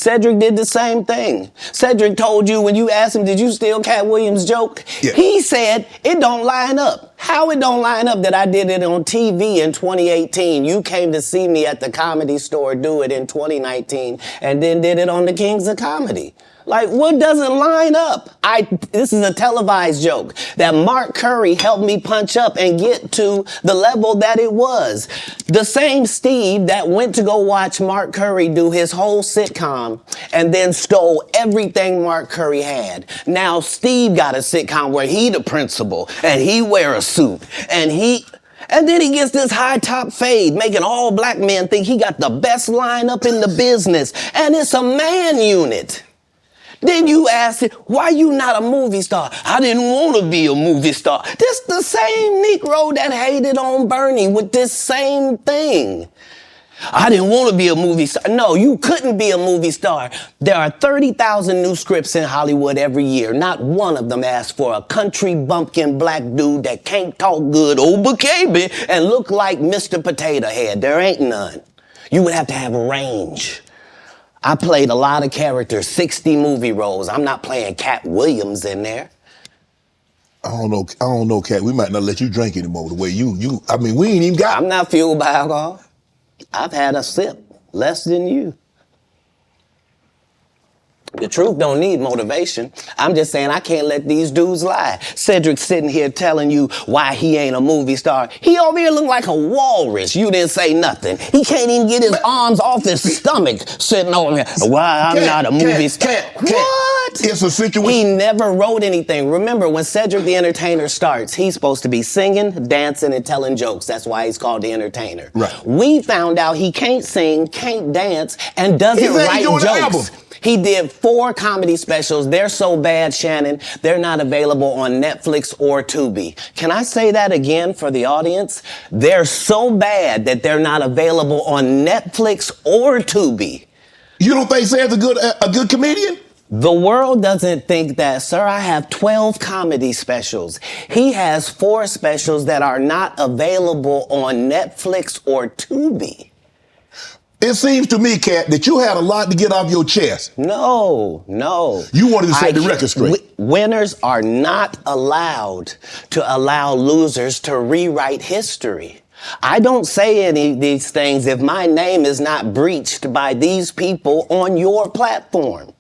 Cedric did the same thing. Cedric told you when you asked him, did you steal Katt Williams' joke? Yeah. He said, it don't line up. How it don't line up that I did it on TV in 2018? You came to see me at the Comedy Store do it in 2019 and then did it on the Kings of Comedy. Like, what doesn't line up? This is a televised joke that Mark Curry helped me punch up and get to the level that it was. The same Steve that went to go watch Mark Curry do his whole sitcom and then stole everything Mark Curry had. Now Steve got a sitcom where he the principal and he wear a suit and then he gets this high top fade, making all black men think he got the best lineup in the business. And it's a man unit. Then you ask it, why you not a movie star? I didn't want to be a movie star. This the same Negro that hated on Bernie with this same thing. I didn't want to be a movie star. No, you couldn't be a movie star. There are 30,000 new scripts in Hollywood every year. Not one of them asks for a country bumpkin black dude that can't talk good, baby, and look like Mr. Potato Head. There ain't none. You would have to have range. I played a lot of characters, 60 movie roles. I'm not playing Katt Williams in there. I don't know, Katt. We might not let you drink anymore the way I mean, we ain't even got... I'm not fueled by alcohol. I've had a sip, less than you. The truth don't need motivation. I'm just saying I can't let these dudes lie. Cedric sitting here telling you why he ain't a movie star. He over here look like a walrus. You didn't say nothing. He can't even get his arms off his stomach sitting over here. Why I'm not a movie star. What? It's a situation. He never wrote anything. Remember, when Cedric the Entertainer starts, he's supposed to be singing, dancing, and telling jokes. That's why he's called the Entertainer. Right. We found out he can't sing, can't dance, and doesn't write jokes. He did 4 comedy specials. They're so bad, Shannon, they're not available on Netflix or Tubi. Can I say that again for the audience? They're so bad that they're not available on Netflix or Tubi. You don't think Sam's a good comedian? The world doesn't think that, sir. I have 12 comedy specials. He has 4 specials that are not available on Netflix or Tubi. It seems to me, Katt, that you had a lot to get off your chest. No. You wanted to set the record straight. Winners are not allowed to allow losers to rewrite history. I don't say any of these things if my name is not breached by these people on your platform.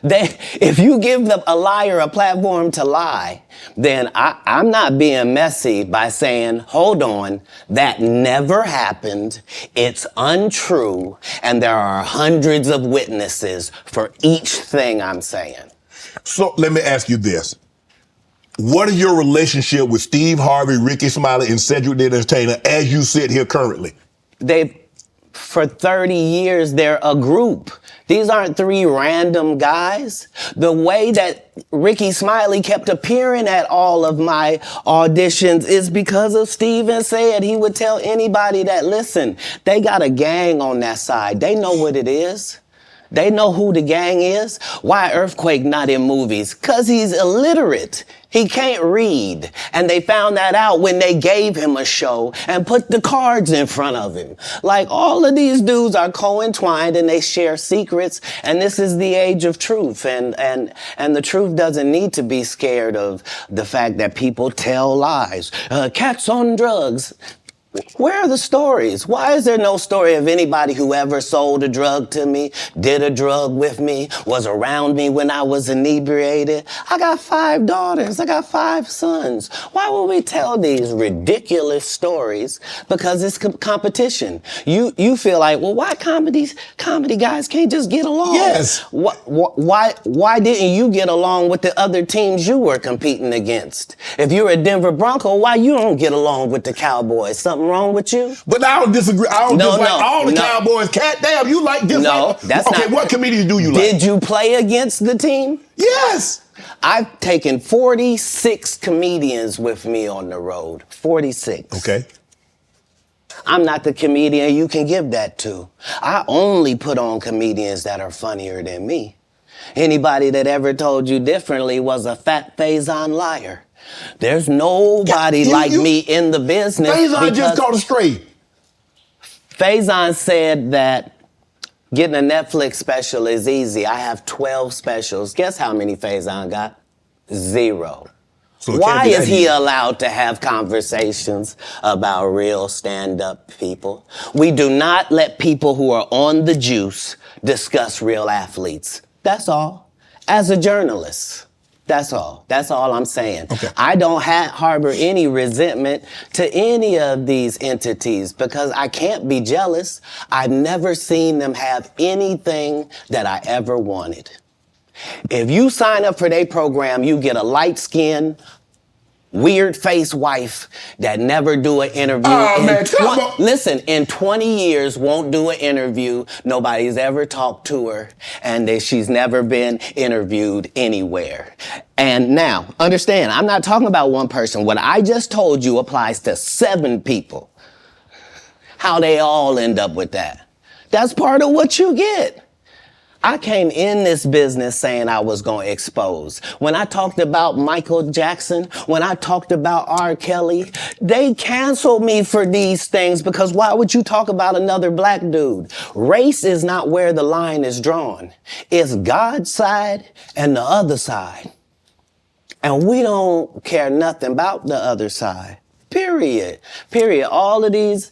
If you give a liar a platform to lie, then I'm not being messy by saying, hold on, that never happened, it's untrue, and there are hundreds of witnesses for each thing I'm saying. So let me ask you this. What is your relationship with Steve Harvey, Ricky Smiley, and Cedric the Entertainer as you sit here currently? For 30 years, they're a group. These aren't 3 random guys. The way that Ricky Smiley kept appearing at all of my auditions is because of Steven said he would tell anybody that, listen, they got a gang on that side. They know what it is. They know who the gang is. Why Earthquake not in movies? 'Cause he's illiterate. He can't read. And they found that out when they gave him a show and put the cards in front of him. Like, all of these dudes are co-entwined and they share secrets. And this is the age of truth. And the truth doesn't need to be scared of the fact that people tell lies. Katt's on drugs. Where are the stories? Why is there no story of anybody who ever sold a drug to me, did a drug with me, was around me when I was inebriated? I got 5 daughters. I got 5 sons. Why would we tell these ridiculous stories? Because it's competition. You feel like, well, why comedy guys can't just get along? Yes. Why didn't you get along with the other teams you were competing against? If you're a Denver Bronco, why you don't get along with the Cowboys? Something wrong with you? But I don't disagree. I don't dislike all the Cowboys. Katt, damn, you like this? No, that's not. Okay, what comedians do you like? Did you play against the team? Yes. I've taken 46 comedians with me on the road. 46. Okay. I'm not the comedian you can give that to. I only put on comedians that are funnier than me. Anybody that ever told you differently was a fat Faison liar. There's nobody like me in the business. Faison just caught a stray. Faison said that Getting a Netflix special is easy. I have 12 specials. Guess how many Faison got? 0. So why is he allowed to have conversations about real stand-up people? We do not let people who are on the juice discuss real athletes. That's all. As a journalist. That's all. That's all I'm saying. Okay. I don't harbor any resentment to any of these entities because I can't be jealous. I've never seen them have anything that I ever wanted. If you sign up for their program, you get a light-skinned, weird-faced wife that never do an interview. Listen, in 20 years, won't do an interview. Nobody's ever talked to her, and she's never been interviewed anywhere. And now, understand, I'm not talking about one person. What I just told you applies to 7 people. How they all end up with that. That's part of what you get. I came in this business saying I was going to expose. When I talked about Michael Jackson, when I talked about R. Kelly, they canceled me for these things because why would you talk about another black dude? Race is not where the line is drawn. It's God's side and the other side. And we don't care nothing about the other side. Period. All of these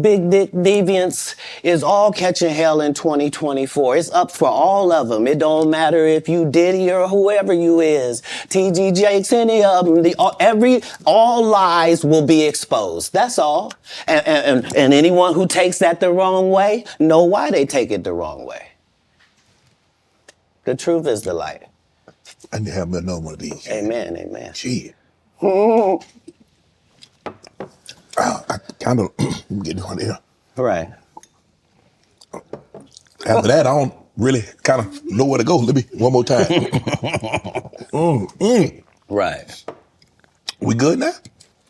big dick deviants is all catching hell in 2024. It's up for all of them. It don't matter if you Diddy or whoever you is. T.G. Jakes, any of them. All lies will be exposed. That's all. And anyone who takes that the wrong way, know why they take it the wrong way. The truth is the light. I need to have another one of these. Amen, amen. Gee. I kind of get one here. Right. After that, I don't really kind of know where to go. Let me, one more time. Right. We good now?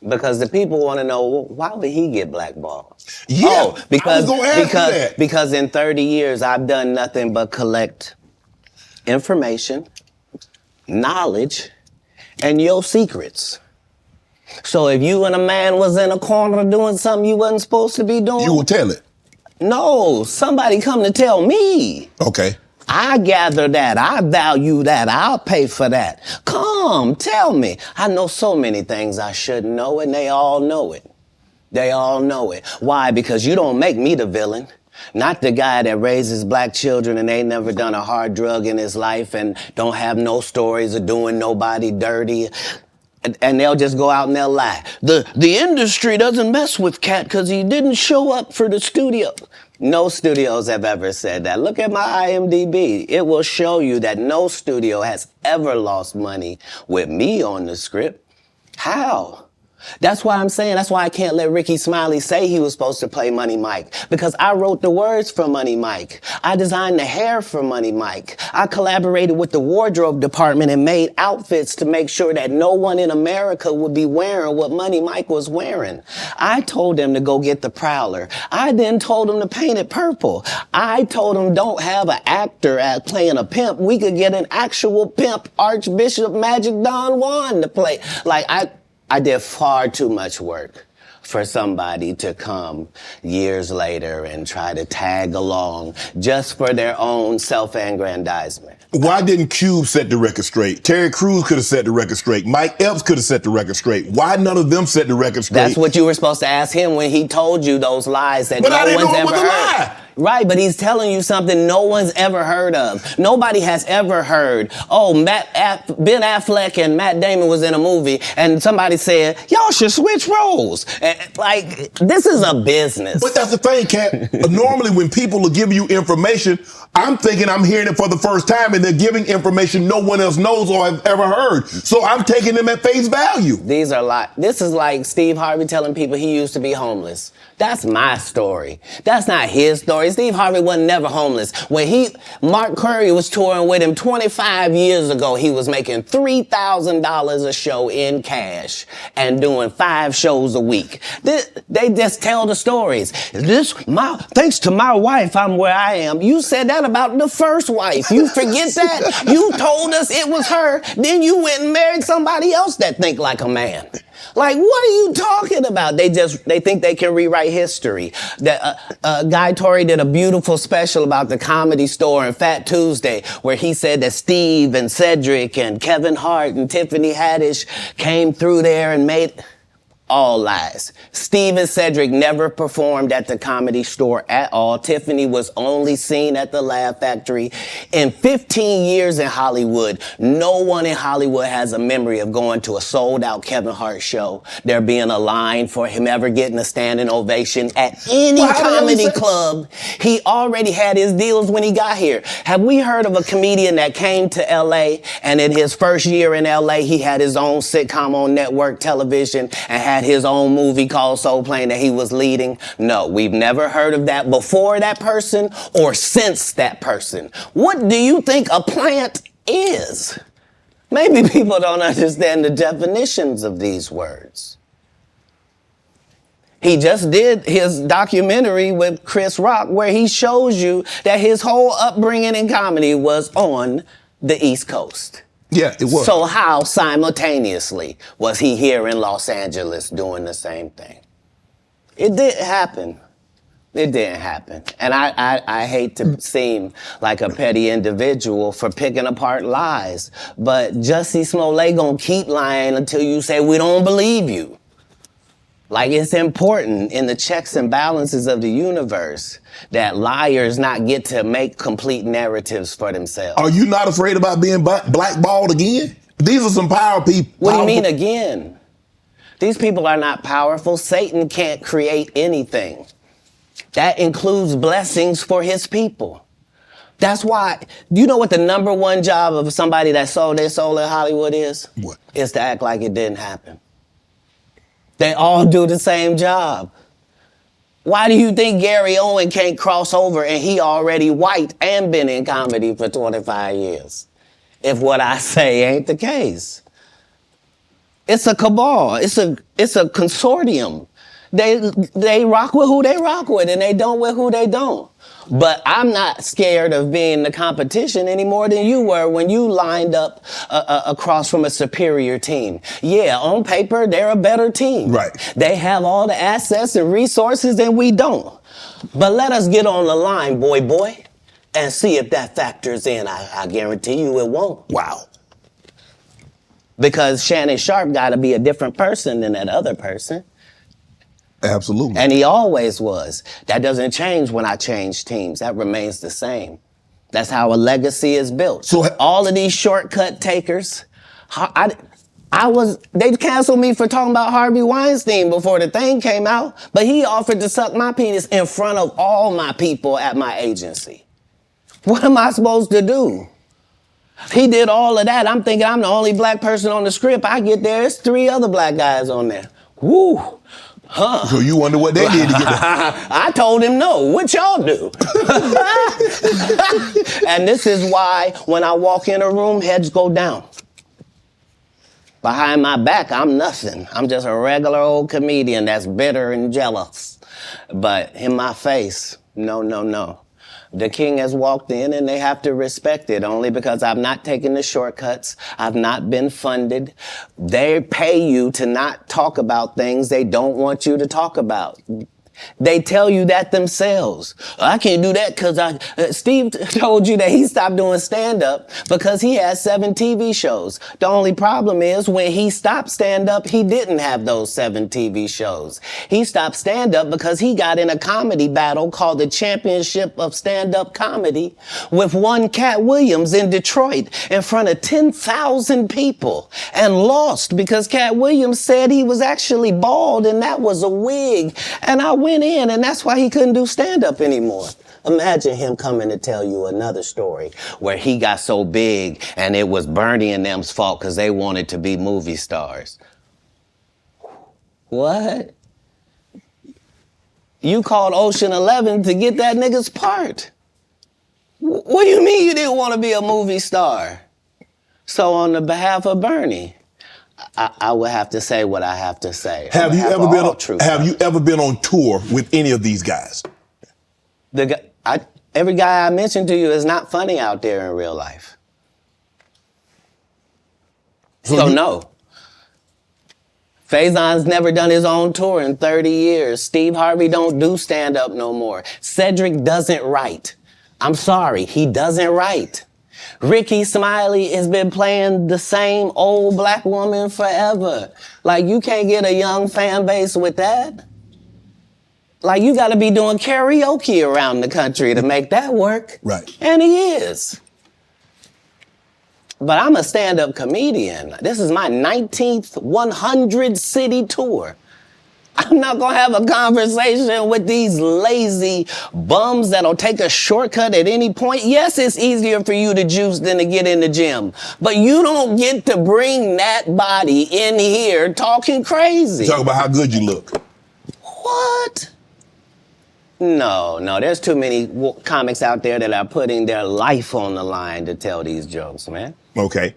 Because the people want to know, well, why would he get blackballed? Yeah, oh, because, I was gonna ask you that. Because in 30 years, I've done nothing but collect information, knowledge, and your secrets. So if you and a man was in a corner doing something you wasn't supposed to be doing... You will tell it? No, somebody come to tell me. Okay. I gather that, I value that, I'll pay for that. Come, tell me. I know so many things I shouldn't know, and they all know it. They all know it. Why? Because you don't make me the villain. Not the guy that raises black children and ain't never done a hard drug in his life and don't have no stories of doing nobody dirty. And they'll just go out and they'll lie. The industry doesn't mess with Katt because he didn't show up for the studio. No studios have ever said that. Look at my IMDb. It will show you that no studio has ever lost money with me on the script. How? That's why I'm saying, that's why I can't let Ricky Smiley say he was supposed to play Money Mike. Because I wrote the words for Money Mike. I designed the hair for Money Mike. I collaborated with the wardrobe department and made outfits to make sure that no one in America would be wearing what Money Mike was wearing. I told him to go get the Prowler. I then told him to paint it purple. I told him don't have an actor playing a pimp. We could get an actual pimp, Archbishop Magic Don Juan to play. Like, I did far too much work for somebody to come years later and try to tag along just for their own self-aggrandizement. Why didn't Cube set the record straight? Terry Crews could have set the record straight. Mike Epps could have set the record straight. Why none of them set the record straight? That's what you were supposed to ask him when he told you those lies that but no I didn't one's know it ever was a heard. lie. Right, but he's telling you something no one's ever heard of. Nobody has ever heard, oh, Ben Affleck and Matt Damon was in a movie, and somebody said, y'all should switch roles. Like, this is a business. But that's the thing, Katt. Normally, when people are giving you information, I'm thinking I'm hearing it for the first time, and they're giving information no one else knows or have ever heard. So I'm taking them at face value. These are this is like Steve Harvey telling people he used to be homeless. That's my story. That's not his story. Steve Harvey wasn't never homeless. When Mark Curry was touring with him 25 years ago, he was making $3,000 a show in cash and doing 5 shows a week. They just tell the stories. Thanks to my wife, I'm where I am. You said that about the first wife. You forget that? You told us it was her. Then you went and married somebody else that think like a man. Like, what are you talking about? They think they can rewrite history. Guy Torrey did a beautiful special about the Comedy Store and Fat Tuesday, where he said that Steve and Cedric and Kevin Hart and Tiffany Haddish came through there and made... All lies. Steve and Cedric never performed at the Comedy Store at all. Tiffany was only seen at the Laugh Factory. In 15 years in Hollywood, no one in Hollywood has a memory of going to a sold-out Kevin Hart show, there being a line for him ever getting a standing ovation at any comedy club. He already had his deals when he got here. Have we heard of a comedian that came to L.A. and in his first year in L.A. he had his own sitcom on network television and had his own movie called Soul Plane that he was leading? No, we've never heard of that before that person or since that person. What do you think a plant is? Maybe people don't understand the definitions of these words. He just did his documentary with Chris Rock where he shows you that his whole upbringing in comedy was on the East Coast. Yeah, it was. So how simultaneously was he here in Los Angeles doing the same thing? It didn't happen. It didn't happen. And I hate to seem like a petty individual for picking apart lies, but Jussie Smollett gonna keep lying until you say we don't believe you. Like, it's important in the checks and balances of the universe that liars not get to make complete narratives for themselves. Are you not afraid about being blackballed again? These are some power people. What do you mean again? These people are not powerful. Satan can't create anything. That includes blessings for his people. That's why, you know what the number one job of somebody that sold their soul in Hollywood is? What? Is to act like it didn't happen. They all do the same job. Why do you think Gary Owen can't cross over and he already white and been in comedy for 25 years? If what I say ain't the case. It's a cabal. It's a consortium. They rock with who they rock with and they don't with who they don't. But I'm not scared of being the competition any more than you were when you lined up across from a superior team. Yeah, on paper, they're a better team. Right. They have all the assets and resources and we don't. But let us get on the line, boy, and see if that factors in. I guarantee you it won't. Wow. Because Shannon Sharpe got to be a different person than that other person. Absolutely. And he always was. That doesn't change when I change teams. That remains the same. That's how a legacy is built. So all of these shortcut takers, they canceled me for talking about Harvey Weinstein before the thing came out, but he offered to suck my penis in front of all my people at my agency. What am I supposed to do? He did all of that. I'm thinking I'm the only black person on the script. I get there, it's 3 other black guys on there. Woo. Huh. So you wonder what they did to get that? I told him no. What y'all do? And this is why when I walk in a room, heads go down. Behind my back, I'm nothing. I'm just a regular old comedian that's bitter and jealous. But in my face, no. The king has walked in and they have to respect it only because I've not taken the shortcuts. I've not been funded. They pay you to not talk about things they don't want you to talk about. They tell you that themselves. I can't do that because Steve told you that he stopped doing stand-up because he had 7 TV shows. The only problem is when he stopped stand-up, he didn't have those 7 TV shows. He stopped stand-up because he got in a comedy battle called the Championship of Stand-Up Comedy with one Katt Williams in Detroit in front of 10,000 people and lost because Katt Williams said he was actually bald and that was a wig. And I went in and that's why he couldn't do stand-up anymore. Imagine him coming to tell you another story where he got so big and it was Bernie and them's fault because they wanted to be movie stars. What? You called Ocean 11 to get that nigga's part. What do you mean you didn't want to be a movie star? So on the behalf of Bernie, I would have to say what I have to say. Have you ever been on tour with any of these guys? Every guy I mentioned to you is not funny out there in real life. So no. Faison's never done his own tour in 30 years. Steve Harvey don't do stand-up no more. Cedric doesn't write. I'm sorry, he doesn't write. Ricky Smiley has been playing the same old black woman forever. Like, you can't get a young fan base with that. Like, you gotta be doing karaoke around the country to make that work. Right. And he is. But I'm a stand-up comedian. This is my 19th 100-city tour. I'm not gonna have a conversation with these lazy bums that'll take a shortcut at any point. Yes, it's easier for you to juice than to get in the gym, but you don't get to bring that body in here talking crazy. Talk about how good you look. What? No, there's too many comics out there that are putting their life on the line to tell these jokes, man. Okay.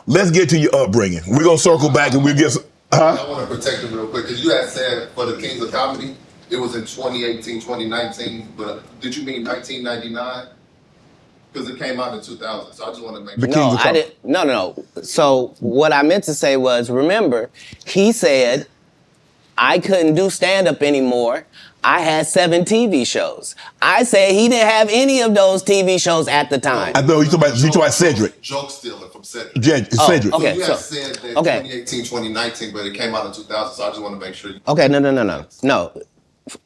Let's get to your upbringing. We're going to circle back and we'll get... I want to protect him real quick, because you had said for the Kings of Comedy, it was in 2018, 2019, but did you mean 1999? Because it came out in 2000, so I just want to make sure. No, I didn't. No. So what I meant to say was, remember, he said I couldn't do stand-up anymore. I had 7 TV shows. I said he didn't have any of those TV shows at the time. I know you talking about Cedric. Joke stealing from Cedric. Cedric. So Okay, you had said that 2018, 2019, but it came out in 2000, so I just want to make sure. Okay, no.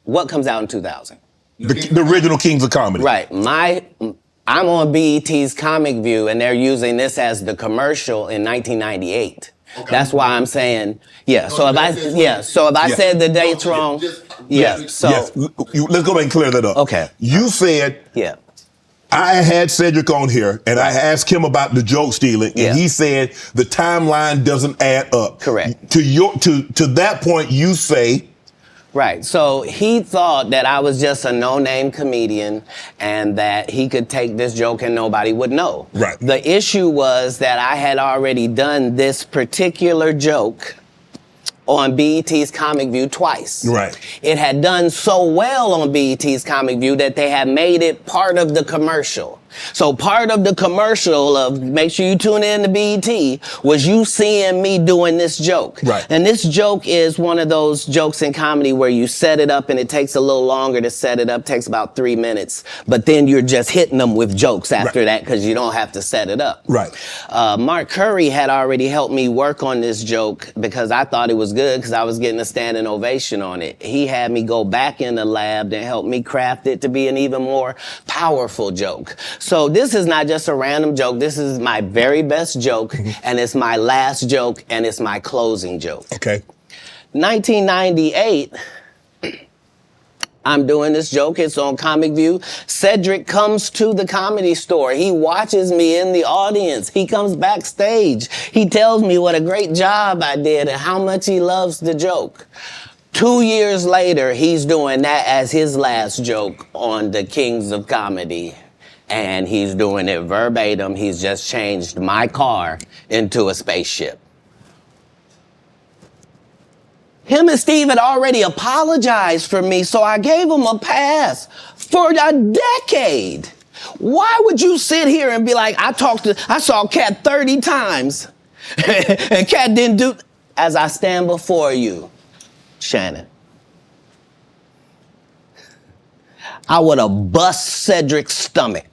What comes out in 2000? The original Kings of Comedy. Right. I'm on BET's Comic View, and they're using this as the commercial in 1998. Okay. That's why I'm saying, yeah. So if I said the dates wrong, Let's go back and clear that up. Okay. You said, I had Cedric on here, and I asked him about the joke stealing, and he said the timeline doesn't add up. Correct. To that point, you say. Right. So he thought that I was just a no-name comedian and that he could take this joke and nobody would know. Right. The issue was that I had already done this particular joke on BET's Comic View twice. Right. It had done so well on BET's Comic View that they had made it part of the commercial. So part of the commercial of make sure you tune in to BET was you seeing me doing this joke. Right. And this joke is one of those jokes in comedy where you set it up and it takes a little longer to set it up, takes about 3 minutes, but then you're just hitting them with jokes after that because you don't have to set it up. Right. Mark Curry had already helped me work on this joke because I thought it was good because I was getting a standing ovation on it. He had me go back in the lab and help me craft it to be an even more powerful joke. So this is not just a random joke. This is my very best joke, and it's my last joke, and it's my closing joke. Okay. 1998, I'm doing this joke. It's on Comic View. Cedric comes to the Comedy Store. He watches me in the audience. He comes backstage. He tells me what a great job I did and how much he loves the joke. 2 years later, he's doing that as his last joke on the Kings of Comedy. And he's doing it verbatim. He's just changed my car into a spaceship. Him and Steve had already apologized for me, so I gave him a pass for a decade. Why would you sit here and be like, I saw Katt 30 times, and Katt didn't do, as I stand before you, Shannon, I would have bust Cedric's stomach.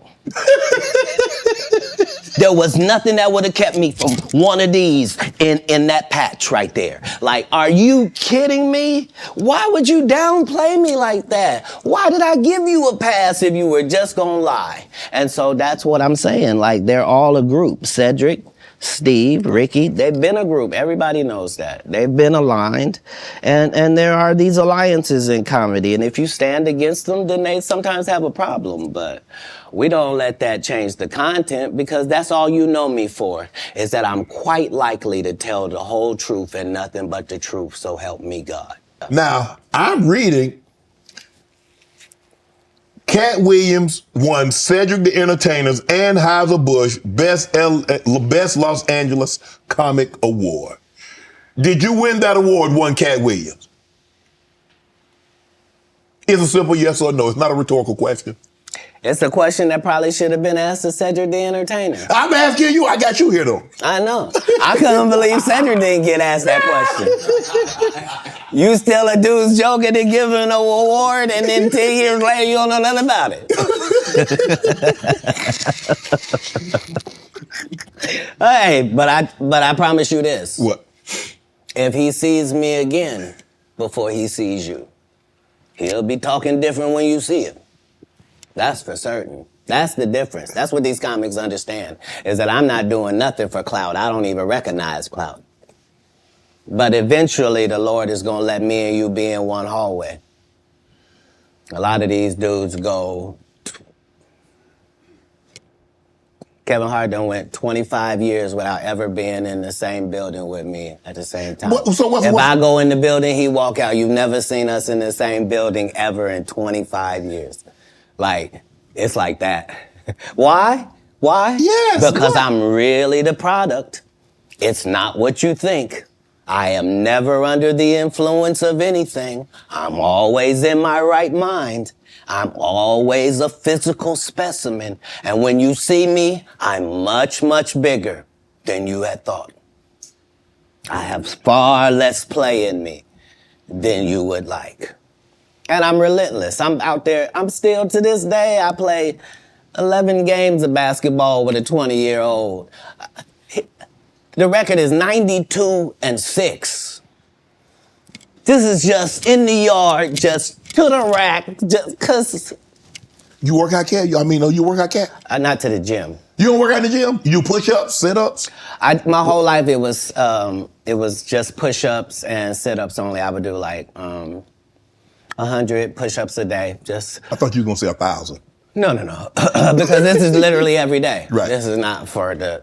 There was nothing that would have kept me from one of these in that patch right there. Like, are you kidding me? Why would you downplay me like that? Why did I give you a pass if you were just gonna lie? And so that's what I'm saying. Like, they're all a group. Cedric, Steve, Ricky, they've been a group. Everybody knows that. They've been aligned. And there are these alliances in comedy. And if you stand against them, then they sometimes have a problem. But we don't let that change the content because that's all you know me for, is that I'm quite likely to tell the whole truth and nothing but the truth, so help me God. Now, I'm reading Katt Williams won Cedric the Entertainer's Anheuser-Busch Best Los Angeles Comic Award. Did you win that award, won Katt Williams? It's a simple yes or no. It's not a rhetorical question. It's a question that probably should have been asked to Cedric the Entertainer. I'm asking you. I got you here, though. I know. I couldn't believe Cedric didn't get asked that question. You steal a dude's joke and then give him an award, and then 10 years later you don't know nothing about it. Hey, but I promise you this. What? If he sees me again before he sees you, he'll be talking different when you see him. That's for certain. That's the difference. That's what these comics understand, is that I'm not doing nothing for clout. I don't even recognize clout. But eventually the Lord is going to let me and you be in one hallway. A lot of these dudes go... Kevin Hart done went 25 years without ever being in the same building with me at the same time. If I go in the building, he walk out. You've never seen us in the same building ever in 25 years. Like, it's like that. Why? Why? Yes. Because I'm really the product. It's not what you think. I am never under the influence of anything. I'm always in my right mind. I'm always a physical specimen. And when you see me, I'm much, much bigger than you had thought. I have far less play in me than you would like. And I'm relentless. I'm out there. I'm still, to this day, I play 11 games of basketball with a 20-year-old. The record is 92-6. This is just in the yard, just to the rack, just cause. You work out, Cat? You work out, Cat? Not to the gym. You don't work out in the gym? You do push-ups, sit-ups? My whole life it was just push-ups and sit-ups only. I would do like 100 push-ups a day. Just. I thought you were gonna say 1,000. No, because this is literally every day. Right. This is not for the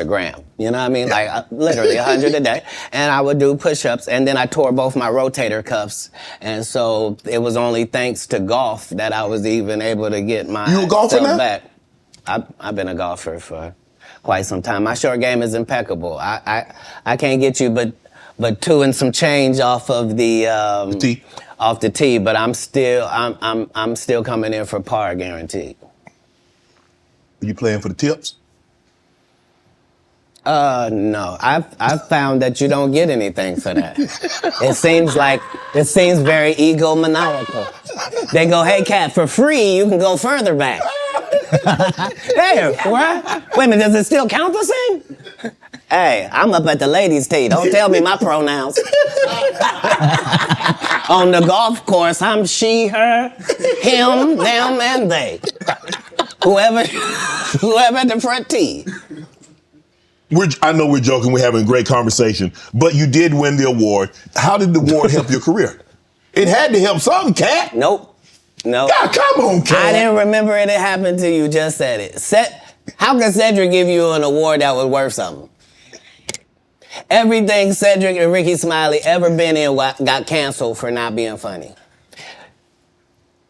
gram. You know what I mean? Like literally 100 a day. And I would do push-ups, and then I tore both my rotator cuffs. And so it was only thanks to golf that I was even able to get my You a golfer now? back. I've been a golfer for quite some time. My short game is impeccable. I can't get you but 2 and some change off of the tee. Off the tee, but I'm still coming in for par guaranteed. You playing for the tips? No. I've found that you don't get anything for that. It seems very egomaniacal. They go, hey, Katt, for free, you can go further back. Hey, what? Wait a minute, does it still count the same? Hey, I'm up at the ladies' tee. Don't tell me my pronouns. On the golf course, I'm she, her, him, them, and they. Whoever at the front tee. I know we're joking, we're having a great conversation, but you did win the award. How did the award help your career? It had to help something, Katt. Nope. God, come on, Katt. I didn't remember it happened to you, just said it. How can Cedric give you an award that was worth something? Everything Cedric and Ricky Smiley ever been in got canceled for not being funny.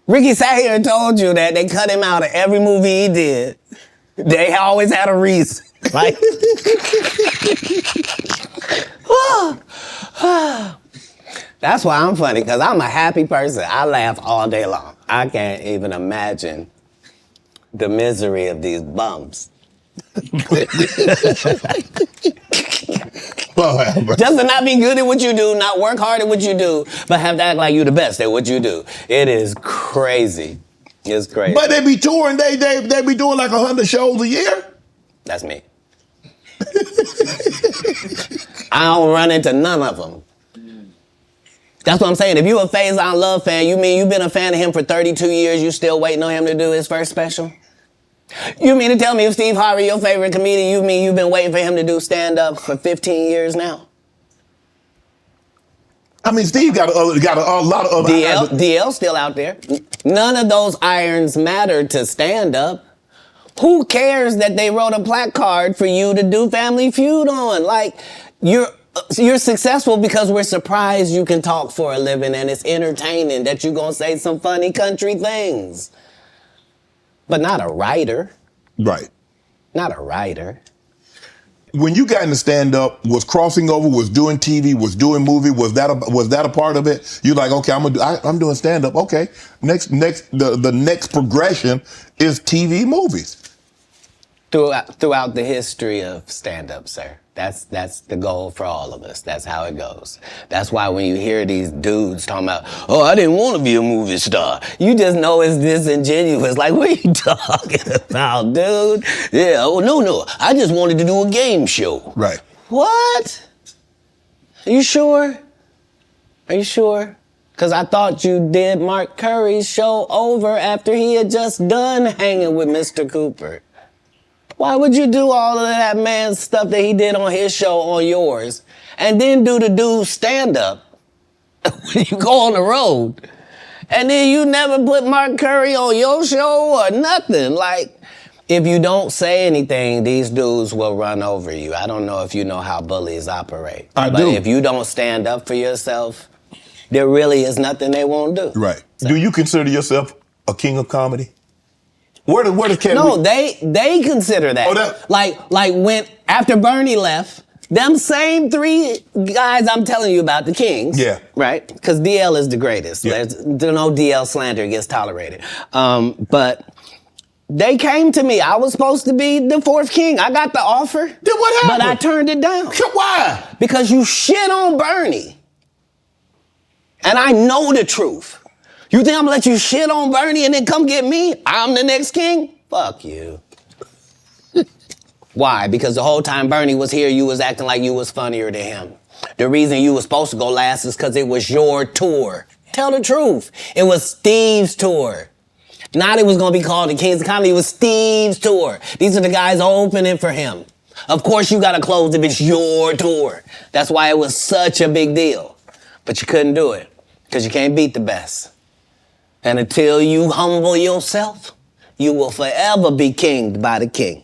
Ricky sat here and told you that they cut him out of every movie he did. They always had a reason. Like, that's why I'm funny, because I'm a happy person. I laugh all day long. I can't even imagine the misery of these bums. Just to not be good at what you do, not work hard at what you do, but have to act like you the best at what you do. It is crazy. It's crazy. But they be touring, they be doing like 100 shows a year? That's me. I don't run into none of them. That's what I'm saying. If you a Faison Love fan, you mean you've been a fan of him for 32 years, you still waiting on him to do his first special? You mean to tell me if Steve Harvey, your favorite comedian, you mean you've been waiting for him to do stand-up for 15 years now? I mean, Steve got a lot of other... DL's still out there. None of those irons matter to stand-up. Who cares that they wrote a placard for you to do Family Feud on? Like, you're successful because we're surprised you can talk for a living and it's entertaining that you're gonna say some funny country things. But not a writer. Right. Not a writer. when you got into stand-up, was crossing over, was doing TV, was doing movie, was that a part of it? You're like, okay, I'm doing stand-up. Okay, the next progression is TV movies. Throughout the history of stand-up, sir. That's the goal for all of us. That's how it goes. That's why when you hear these dudes talking about, oh, I didn't want to be a movie star, you just know it's disingenuous. Like, what are you talking about, dude? Yeah, oh, no, I just wanted to do a game show. Right. What? Are you sure? Are you sure? Because I thought you did Mark Curry's show over after he had just done hanging with Mr. Cooper. Why would you do all of that man's stuff that he did on his show on yours and then do the dude's stand-up when you go on the road? And then you never put Mark Curry on your show or nothing. Like, if you don't say anything, these dudes will run over you. I don't know if you know how bullies operate. But if you don't stand up for yourself, there really is nothing they won't do. Right. So. Do you consider yourself a king of comedy? Where does Katt? No, they consider that. Oh, like when after Bernie left, them same three guys I'm telling you about, the Kings. Yeah. Right? Because DL is the greatest. Yeah. There's no DL slander gets tolerated. But they came to me. I was supposed to be the fourth king. I got the offer. Then what happened? But I turned it down. Why? Because you shit on Bernie. And I know the truth. You think I'm gonna let you shit on Bernie and then come get me? I'm the next king? Fuck you. Why? Because the whole time Bernie was here, you was acting like you was funnier than him. The reason you was supposed to go last is because it was your tour. Tell the truth. It was Steve's tour. Not it was gonna be called the Kings of Comedy, it was Steve's tour. These are the guys opening for him. Of course you gotta close if it's your tour. That's why it was such a big deal. But you couldn't do it, because you can't beat the best. And until you humble yourself, you will forever be kinged by the king.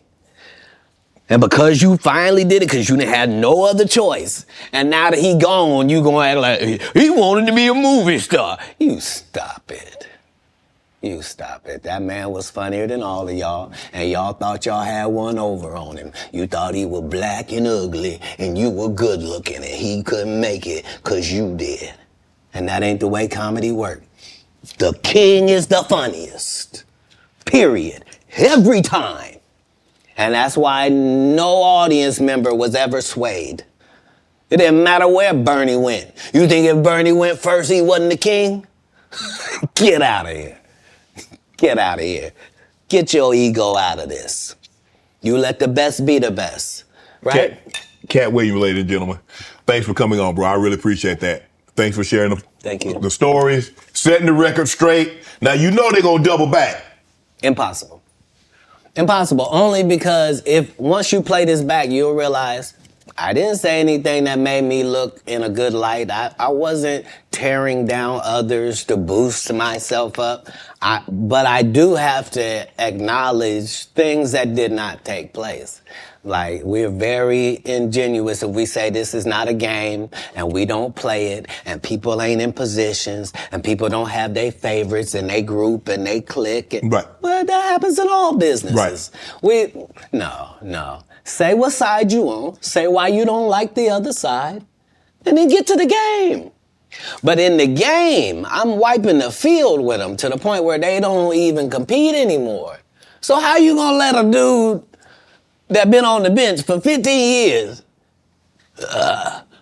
And because you finally did it, because you didn't have no other choice, and now that he gone, you gonna act like he wanted to be a movie star. You stop it. You stop it. That man was funnier than all of y'all, and y'all thought y'all had one over on him. You thought he was black and ugly, and you were good looking, and he couldn't make it because you did. And that ain't the way comedy works. The king is the funniest, period, every time. And that's why no audience member was ever swayed. It didn't matter where Bernie went. You think if Bernie went first, he wasn't the king? Get out of here. Get out of here. Get your ego out of this. You let the best be the best, right? Katt Williams, ladies and gentlemen, thanks for coming on, bro. I really appreciate that. Thanks for sharing the stories, setting the record straight. Now, you know they're going to double back. Impossible. Impossible. Only because once you play this back, you'll realize I didn't say anything that made me look in a good light. I wasn't tearing down others to boost myself up. But I do have to acknowledge things that did not take place. Like, we're very ingenuous if we say this is not a game and we don't play it and people ain't in positions and people don't have their favorites and they group and they click. Right. Well, that happens in all businesses. Right. No. Say what side you on, say why you don't like the other side, and then get to the game. But in the game, I'm wiping the field with them to the point where they don't even compete anymore. So how you gonna let a dude that been on the bench for 15 years,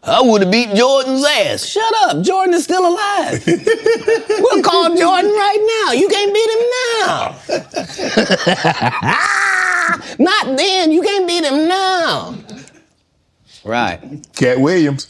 I would have beat Jordan's ass. Shut up, Jordan is still alive. We'll call Jordan right now. You can't beat him now. Not then, you can't beat him now. Right. Katt Williams.